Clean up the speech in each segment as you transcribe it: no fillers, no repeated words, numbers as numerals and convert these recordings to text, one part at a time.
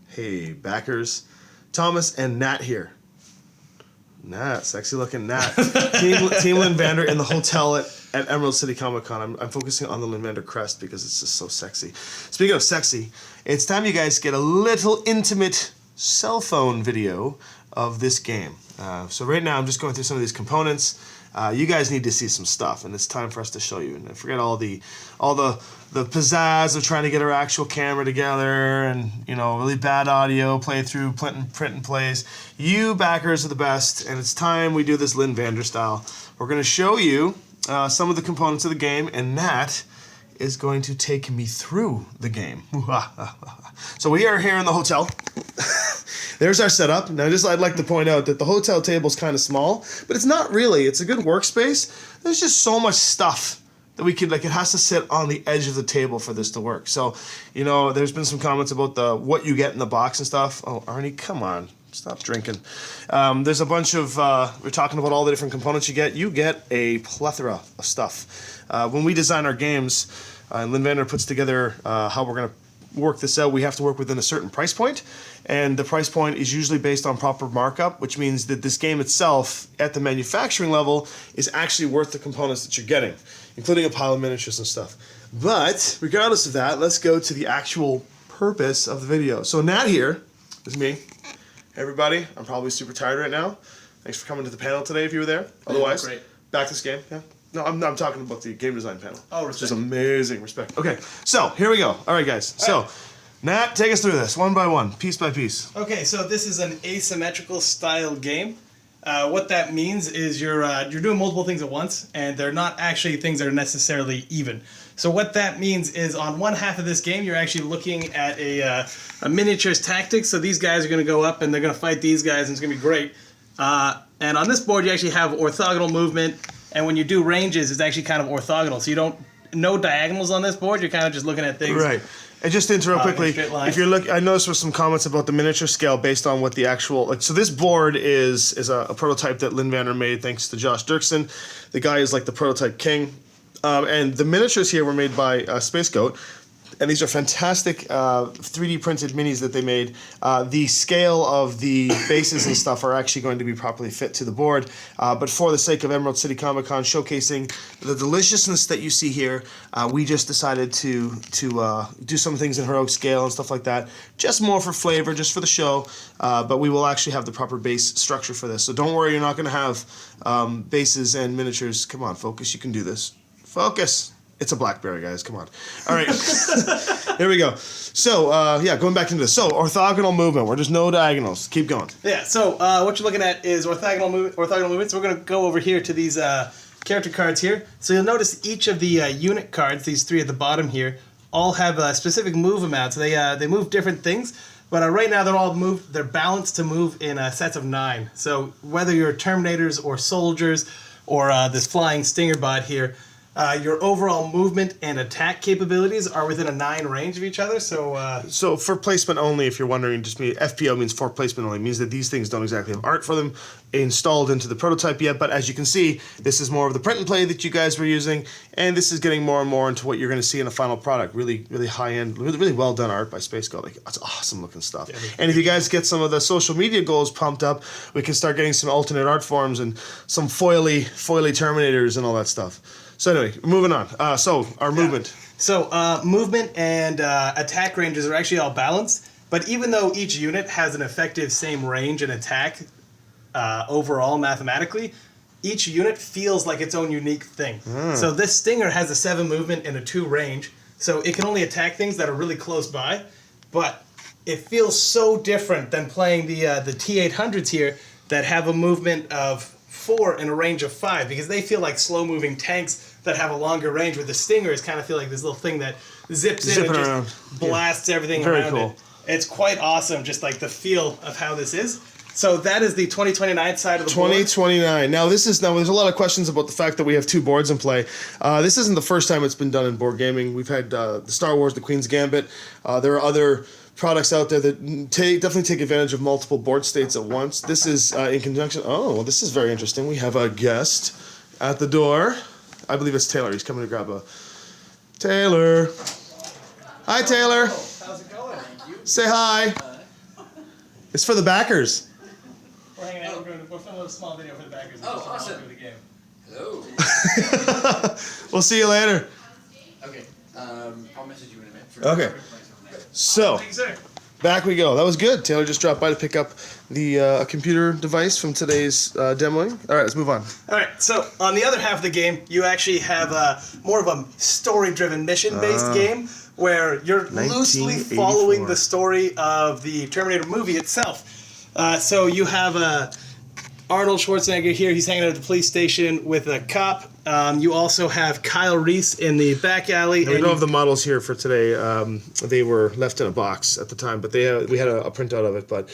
Hey, backers. Thomas and Nat here. Nat, sexy looking Nat. Team Lynnvander in the hotel at Emerald City Comic Con. I'm focusing on the Lynnvander crest because it's just so sexy. Speaking of sexy, it's time you guys get a little intimate cell phone video of this game. So right now I'm just going through some of these components. You guys need to see some stuff, and it's time for us to show you. And forget all the pizzazz of trying to get our actual camera together, and really bad audio, playthrough, print and plays. You backers are the best, and it's time we do this Lynnvander style. We're going to show you some of the components of the game, and Nat is going to take me through the game. So we are here in the hotel. There's our setup. Now, I'd like to point out that the hotel table's kind of small, but it's not really. It's a good workspace. There's just so much stuff that we could, it has to sit on the edge of the table for this to work. So, there's been some comments about what you get in the box and stuff. Oh, Arnie, come on. Stop drinking. There's a bunch of, we're talking about all the different components you get. You get a plethora of stuff. When we design our games, Lynnvander puts together how we're going to work this out. We have to work within a certain price point, and the price point is usually based on proper markup, which means that this game itself, at the manufacturing level, is actually worth the components that you're getting, including a pile of miniatures and stuff. But regardless of that, let's go to the actual purpose of the video. So Nat here is me. Hey everybody, I'm probably super tired right now. Thanks for coming to the panel today if you were there. Otherwise, great. Back to this game. Yeah. No, I'm talking about the game design panel. Oh, respect. Which is amazing. Respect. Okay, so here we go. All right, guys. So, Nat, take us through this one by one, piece by piece. Okay, so this is an asymmetrical style game. What that means is you're doing multiple things at once, and they're not actually things that are necessarily even. So what that means is on one half of this game, you're actually looking at a miniatures tactics. So these guys are going to go up, and they're going to fight these guys, and it's going to be great. And on this board, you actually have orthogonal movement. And when you do ranges, it's actually kind of orthogonal. So no diagonals on this board. You're kind of just looking at things. Right. And just to interrupt quickly, if you're I noticed there was some comments about the miniature scale based on what the actual so this board is a prototype that Lynnvander made thanks to Josh Dirksen. The guy is like the prototype king. And the miniatures here were made by Space Goat. And these are fantastic 3D printed minis that they made. The scale of the bases and stuff are actually going to be properly fit to the board. But for the sake of Emerald City Comic Con showcasing the deliciousness that you see here, we just decided to do some things in heroic scale and stuff like that. Just more for flavor, just for the show. But we will actually have the proper base structure for this. So don't worry, you're not going to have bases and miniatures. Come on, focus. You can do this. Focus. It's a BlackBerry, guys. Come on. All right. Here we go. So, going back into this. So, orthogonal movement. Where there's no diagonals. Keep going. Yeah, so what you're looking at is orthogonal movement. So we're going to go over here to these character cards here. So you'll notice each of the unit cards, these three at the bottom here, all have a specific move amount. So they move different things. But right now they're balanced to move in sets of 9. So whether you're Terminators or soldiers or this flying stinger bot here, your overall movement and attack capabilities are within a 9 range of each other. So for placement only, if you're wondering, FPO means for placement only. It means that these things don't exactly have art for them installed into the prototype yet. But as you can see, this is more of the print and play that you guys were using, and this is getting more and more into what you're going to see in a final product. Really, really high end, really well done art by Space Goat. That's awesome looking stuff. Yeah, and if you guys get some of the social media goals pumped up, we can start getting some alternate art forms and some foily Terminators and all that stuff. So anyway, moving on. So our movement. So movement and attack ranges are actually all balanced, but even though each unit has an effective same range and attack overall mathematically, each unit feels like its own unique thing. So this Stinger has a 7 movement and a 2 range, so it can only attack things that are really close by, but it feels so different than playing the T-800s here that have a movement of 4 and a range of 5, because they feel like slow-moving tanks that have a longer range, where the Stingers kind of feel like this little thing that zips in and just blasts everything around it. It's quite awesome, just like the feel of how this is. So that is the 2029 side of the board. 2029. Now there's a lot of questions about the fact that we have 2 boards in play. This isn't the first time it's been done in board gaming. We've had the Star Wars, the Queen's Gambit. There are other products out there that definitely take advantage of multiple board states at once. This is in conjunction. Oh, well, this is very interesting. We have a guest at the door. I believe it's Taylor. He's coming to grab a... Taylor. Hi, Taylor. How's it going? Thank you. Say hi. It's for the backers. We're hanging out. We're filming a small video for the backers. Oh, awesome. The game. Hello. We'll see you later. Okay. I'll message you in a minute. Okay. So, Thank you, sir. back we go. That was good. Taylor just dropped by to pick up the computer device from today's demoing. All right, let's move on. All right, so on the other half of the game, you actually have more of a story-driven, mission-based game where you're loosely 1984. following the story of the Terminator movie itself. So you have Arnold Schwarzenegger here. He's hanging out at the police station with a cop. You also have Kyle Reese in the back alley. We don't have the models here for today. They were left in a box at the time, but we had a printout of it. But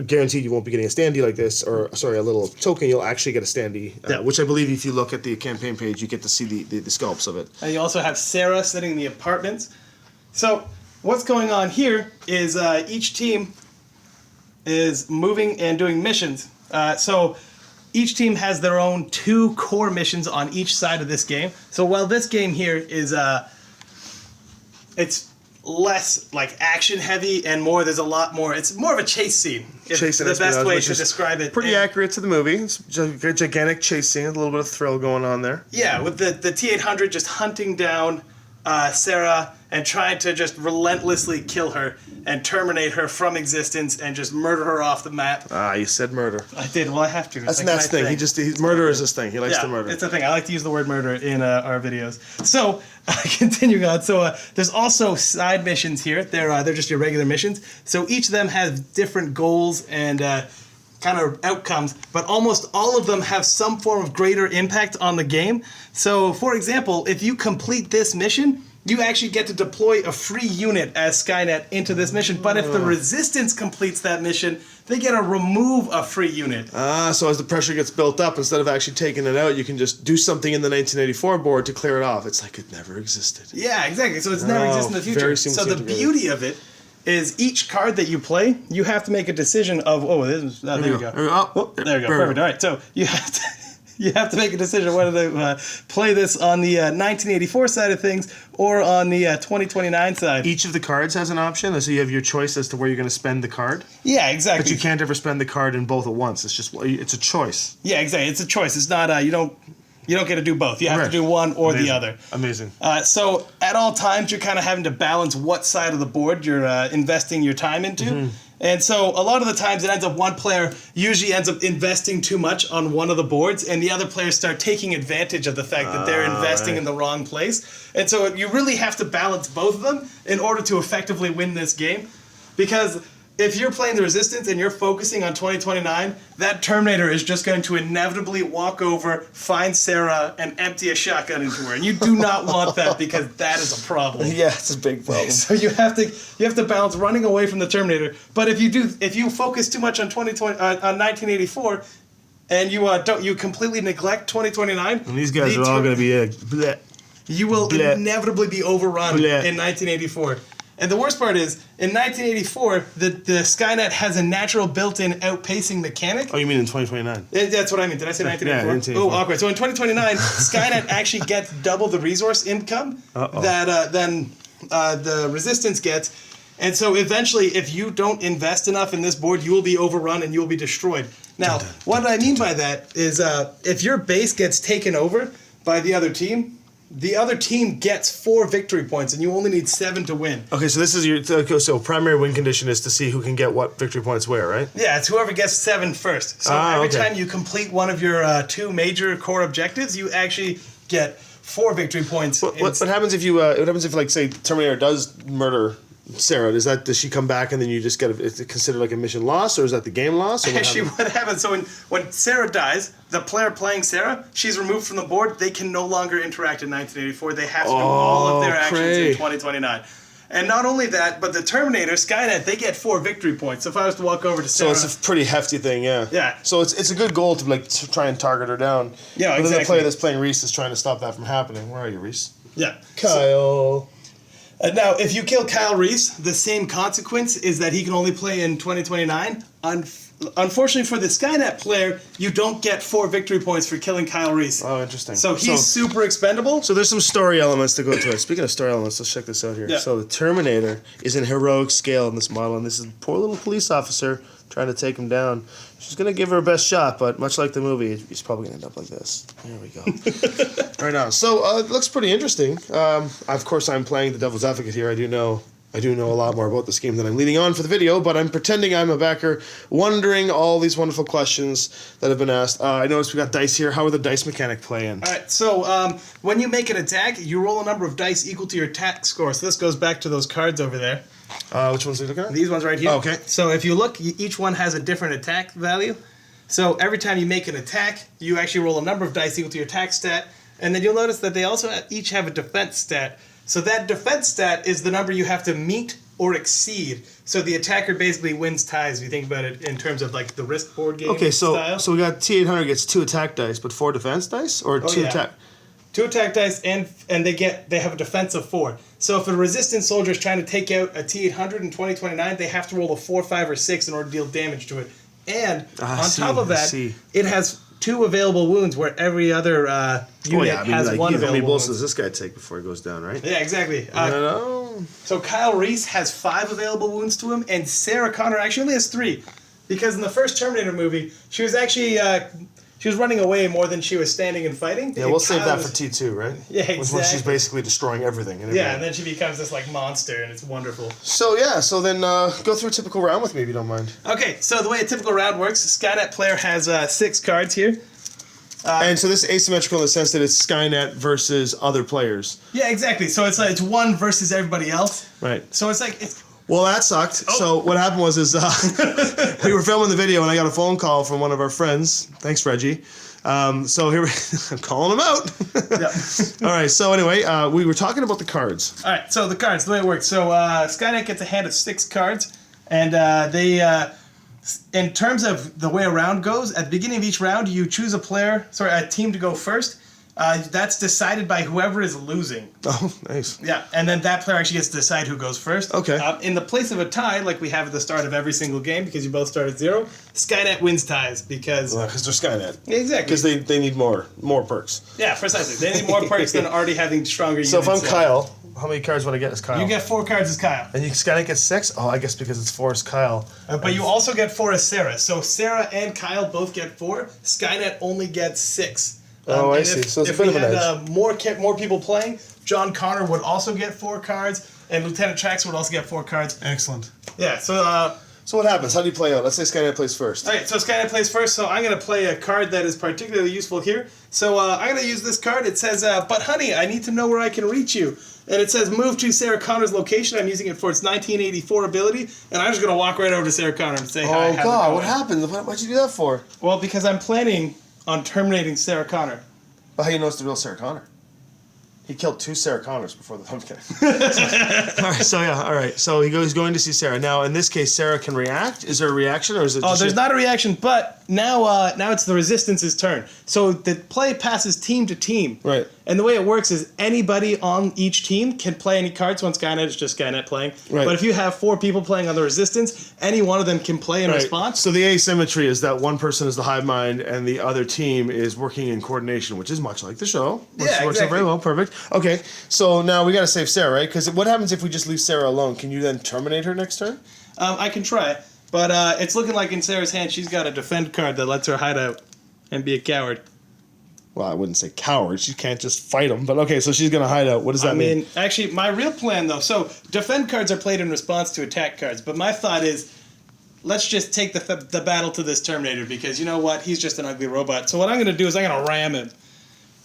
guaranteed you won't be getting a standee like this, or sorry, a little token. You'll actually get a standee, which I believe if you look at the campaign page, you get to see the sculpts of it. And you also have Sarah sitting in the apartments. So what's going on here is each team is moving and doing missions. So each team has their own 2 core missions on each side of this game. So while this game here is it's less like action heavy and there's a lot more. It's more of a chase scene. It's the best way to describe it. Pretty accurate to the movie. It's a gigantic chase scene, a little bit of thrill going on there. Yeah, with the T-800 just hunting down Sarah and trying to just relentlessly kill her and terminate her from existence and just murder her off the map. Ah, you said murder. I did. Well, I have to. That's Matt's thing. Murder is his thing. He likes to murder. It's a thing. I like to use the word murder in our videos. So, continuing on. So, there's also side missions here. They're just your regular missions. So each of them has different goals and kind of outcomes, but almost all of them have some form of greater impact on the game. So, for example, if you complete this mission, you actually get to deploy a free unit as Skynet into this mission. But if the Resistance completes that mission, they get to remove a free unit. So as the pressure gets built up, instead of actually taking it out, you can just do something in the 1984 board to clear it off. It's like it never existed. Yeah, exactly. So it's never existed in the future. So the beauty of it is each card that you play, you have to make a decision of, there we go. There we go. Perfect. All right. So you have to make a decision whether to play this on the 1984 side of things or on the 2029 side. Each of the cards has an option, so you have your choice as to where you're going to spend the card. Yeah, exactly. But you can't ever spend the card in both at once. It's a choice. Yeah, exactly. It's a choice. It's not you don't get to do both. You have to do one or the other. Amazing. So at all times, you're kind of having to balance what side of the board you're investing your time into. Mm-hmm. And so a lot of the times it ends up one player usually ends up investing too much on one of the boards and the other players start taking advantage of the fact that they're investing in the wrong place. And so you really have to balance both of them in order to effectively win this game. Because if you're playing the Resistance and you're focusing on 2029, that Terminator is just going to inevitably walk over, find Sarah, and empty a shotgun into her. And you do not want that because that is a problem. Yeah, it's a big problem. So you have to balance running away from the Terminator. But if you focus too much on 1984, and you completely neglect 2029, and these guys are all going to be bleh. You will inevitably be overrun Bleh. in 1984. And the worst part is, in 1984, the Skynet has a natural built-in outpacing mechanic. Oh, you mean in 2029? That's what I mean. Did I say 1984? Yeah, oh, awkward. So in 2029, Skynet actually gets double the resource income that the Resistance gets. And so eventually, if you don't invest enough in this board, you will be overrun and you will be destroyed. Now, what I mean by that is if your base gets taken over by the other team gets 4 victory points, and you only need 7 to win. Okay, so this is so primary win condition is to see who can get what victory points where, right? Yeah, it's whoever gets 7 first. So every time you complete one of your 2 major core objectives, you actually get 4 victory points. What happens if what happens if, like, say Terminator does murder Sarah? Does she come back and then you just is it considered like a mission loss, or is that the game loss? Or what happens? So when Sarah dies, the player playing Sarah, she's removed from the board. They can no longer interact in 1984. They have to do all of their actions in 2029. And not only that, but the Terminator, Skynet, they get 4 victory points. So if I was to walk over to Sarah... So it's a pretty hefty thing, yeah. Yeah. So it's a good goal to try and target her down. Yeah, exactly. But then the player that's playing Reese is trying to stop that from happening. Where are you, Reese? Yeah. Kyle... Now, if you kill Kyle Reese, the same consequence is that he can only play in 2029, Unfortunately for the Skynet player, you don't get 4 victory points for killing Kyle Reese. Oh, interesting. So he's super expendable. So there's some story elements to go to it. Speaking of story elements, let's check this out here. Yeah. So the Terminator is in heroic scale in this model, and this is a poor little police officer trying to take him down. She's going to give her best shot, but much like the movie, he's probably going to end up like this. There we go. Right now. So it looks pretty interesting. Of course, I'm playing the devil's advocate here. I do know a lot more about this game than I'm leading on for the video, but I'm pretending I'm a backer, wondering all these wonderful questions that have been asked. I noticed we got dice here. How are the dice mechanic playing? All right, so when you make an attack, you roll a number of dice equal to your attack score. So this goes back to those cards over there. Which ones are you looking at? These ones right here. Oh, okay. So if you look, each one has a different attack value. So every time you make an attack, you actually roll a number of dice equal to your attack stat, and then you'll notice that they also each have a defense stat. So that defense stat is the number you have to meet or exceed. So the attacker basically wins ties if you think about it in terms of like the Risk board game style. So we got T800 gets 2 attack dice, but 4 defense dice? Or 2 attack? 2 attack dice, and they have a defense of 4. So if a resistance soldier is trying to take out a T800 in 2029, they have to roll a 4, 5, or 6 in order to deal damage to it. And on top of that, it has 2 available wounds where every other unit has 1 available. How many blows does this guy take before he goes down, right? Yeah, exactly. So Kyle Reese has 5 available wounds to him, and Sarah Connor actually only has 3. Because in the first Terminator movie, she was actually she was running away more than she was standing and fighting. Yeah, we'll save that for T2, right? Yeah, exactly. When she's basically destroying everything. And then she becomes this like monster, and it's wonderful. So then go through a typical round with me if you don't mind. Okay, so the way a typical round works, the Skynet player has 6 cards here. And so this is asymmetrical in the sense that it's Skynet versus other players. Yeah, exactly. So it's 1 versus everybody else. Right. So it's like it's. Well, that sucked. Oh. So what happened was we were filming the video and I got a phone call from one of our friends. Thanks, Reggie. So here I'm calling him out. Yeah. All right. So anyway, we were talking about the cards. All right. So the cards, the way it works. So Skynet gets a hand of 6 cards, and they, in terms of the way a round goes, at the beginning of each round, you choose a team to go first. That's decided by whoever is losing. Oh, nice. Yeah, and then that player actually gets to decide who goes first. Okay. In the place of a tie, like we have at the start of every single game, because you both start at 0, Skynet wins ties because they're Skynet. Exactly. Because they need more perks. Yeah, precisely. They need more perks than already having stronger units. So if I'm Kyle, how many cards would I get as Kyle? You get 4 cards as Kyle. And Skynet gets 6? Oh, I guess because it's 4 as Kyle. But you also get 4 as Sarah. So Sarah and Kyle both get 4. Skynet only gets 6. I see. So it's a bit of an edge. More people playing, John Connor would also get 4 cards, and Lieutenant Trax would also get 4 cards. Excellent. Yeah, so... So what happens? How do you play out? Let's say Skynet plays first. Okay, so Skynet plays first, so I'm going to play a card that is particularly useful here. So I'm going to use this card. It says, but honey, I need to know where I can reach you. And it says, move to Sarah Connor's location. I'm using it for its 1984 ability, and I'm just going to walk right over to Sarah Connor and say hi. Oh, God, what happened? What'd you do that for? Well, because I'm planning on terminating Sarah Connor. Well, how do you know it's the real Sarah Connor? He killed 2 Sarah Connors before the I'm kidding. All right. So he's going to see Sarah. Now, in this case, Sarah can react. Is there a reaction, or is it? There's not a reaction, but now it's the Resistance's turn. So the play passes team to team. Right. And the way it works is anybody on each team can play any cards. Once Skynet is just Skynet playing. Right. But if you have 4 people playing on the Resistance, any one of them can play in response. So the asymmetry is that one person is the hive mind and the other team is working in coordination, which is much like the show. Works out very well. Perfect. Okay. So now we got to save Sarah, right? Because what happens if we just leave Sarah alone? Can you then terminate her next turn? I can try. But it's looking like in Sarah's hand she's got a defend card that lets her hide out and be a coward. Well, I wouldn't say coward. She can't just fight them. But okay, so she's going to hide out. What does that mean? Actually, my real plan, though, so defend cards are played in response to attack cards. But my thought is, let's just take the battle to this Terminator because you know what? He's just an ugly robot. So what I'm going to do is I'm going to ram him.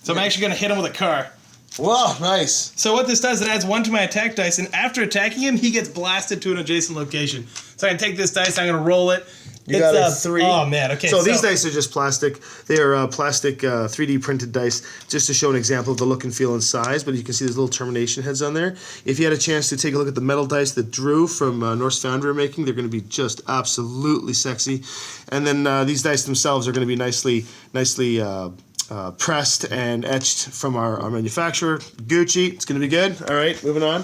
So I'm actually going to hit him with a car. Whoa, nice. So what this does, it adds 1 to my attack dice, and after attacking him, he gets blasted to an adjacent location. So I can take this dice, I'm going to roll it. You got a 3. Oh, man, okay. So these dice are just plastic. They are plastic 3D printed dice, just to show an example of the look and feel and size, but you can see there's little termination heads on there. If you had a chance to take a look at the metal dice that Drew from Norse Foundry are making, they're going to be just absolutely sexy. And then these dice themselves are going to be nicely pressed and etched from our manufacturer, Gucci. It's going to be good. All right, moving on.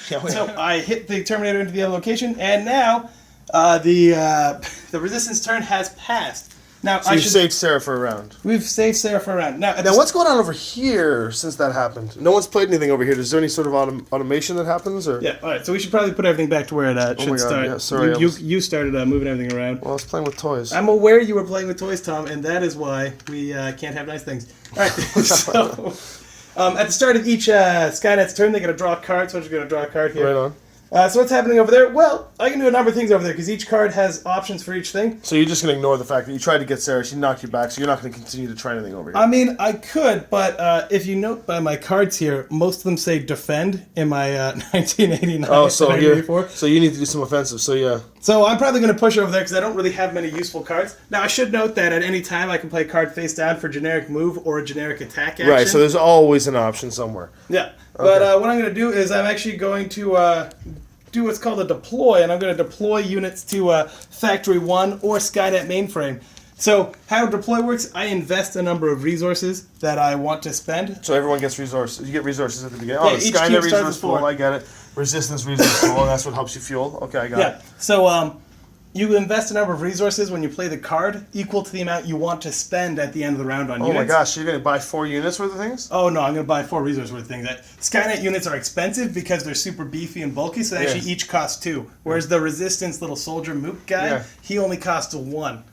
So I hit the Terminator into the other location, and now The resistance turn has passed. Now So you saved Sarah for a round. We've saved Sarah for a round. Now What's going on over here since that happened? No one's played anything over here. Is there any sort of automation that happens? Or? Yeah, all right. So we should probably put everything back to where it should my God, start. yeah, sorry, You started moving everything around. Well, I was playing with toys. I'm aware you were playing with toys, Tom, and that is why we can't have nice things. All right. So at the start of each Skynet's turn, they're going to draw a card. So I'm just going to draw a card here. Right on. So what's happening over there? Well, I can do a number of things over there because each card has options for each thing. So you're just going to ignore the fact that you tried to get Sarah, she knocked you back, so you're not going to continue to try anything over here. I mean, I could, but if you note by my cards here, most of them say defend in my 1989. Oh, so 1984. so you need to do some offensive. So yeah. So I'm probably going to push over there because I don't really have many useful cards. Now, I should note that at any time I can play a card face down for generic move or a generic attack action. Right. So there's always an option somewhere. Yeah. But what I'm going to do is I'm actually going to do what's called a deploy, and I'm going to deploy units to Factory 1 or Skynet mainframe. So how deploy works, I invest a number of resources that I want to spend. So everyone gets resources. You get resources at the beginning. Yeah, Oh, each the cube Skynet starts resource with pool. 4. I get it. Resistance resource pool. That's what helps you fuel. Okay, I got it. So you invest a number of resources when you play the card equal to the amount you want to spend at the end of the round on units. Oh my gosh, so you're going to buy 4 units worth of things? Oh no, I'm going to buy 4 resource worth of things. Skynet units are expensive because they're super beefy and bulky, so they actually each cost 2. Whereas the Resistance little soldier mook guy, he only costs 1.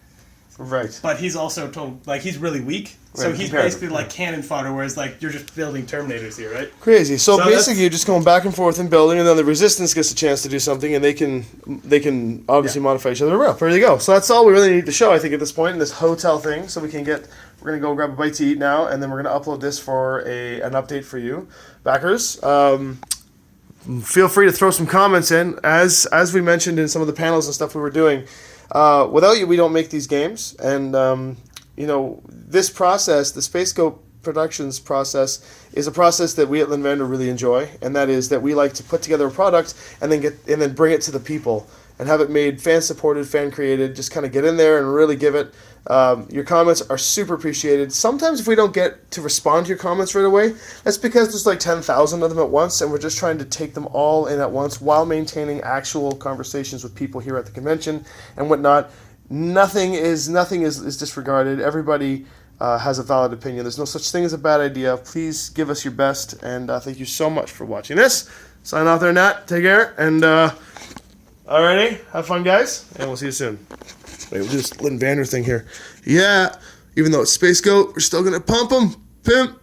Right. But he's also he's really weak. So Right, he's basically like cannon fodder, whereas you're just building Terminators here, right? Crazy. So So basically, you're just going back and forth and building, and then the Resistance gets a chance to do something, and they can obviously modify each other around. There you go. So that's all we really need to show, I think, at this point in this hotel thing. So we can get. We're gonna go grab a bite to eat now, and then we're gonna upload this for an update for you, backers. Feel free to throw some comments in, as we mentioned in some of the panels and stuff we were doing. Without you, we don't make these games, and this process, the Space Scope Productions process, is a process that we at Lynnvander really enjoy, and that is that we like to put together a product and then bring it to the people and have it made fan supported, fan created. Just kind of get in there and really give it. Your comments are super appreciated. Sometimes if we don't get to respond to your comments right away, that's because there's like 10,000 of them at once, and we're just trying to take them all in at once while maintaining actual conversations with people here at the convention and whatnot. Nothing is disregarded. Everybody has a valid opinion. There's no such thing as a bad idea. Please give us your best, and thank you so much for watching this. Sign off there, Nat. Take care, and alrighty, have fun, guys, and we'll see you soon. Wait, we'll do this Lynnvander thing here. Yeah, even though it's Space Goat, we're still gonna pump them. Pimp.